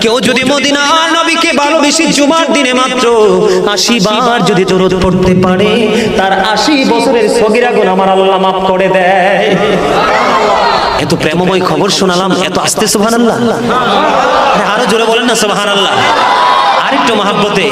কেউ যদি মদিনার নবীকে ভালোবেসে জুমার দিনে মাত্র 80 বার যদি দরুদ পড়তে পারে, তার 80 বছরের সগীরা গুনাহ আমার আল্লাহ মাফ করে দেয়। এত প্রেমময় খবর শোনালাম, এত আস্তে সুবহানাল্লাহ। আরে আরো জোরে বলেন না সুবহানাল্লাহ, আরেকটু মহব্বতে।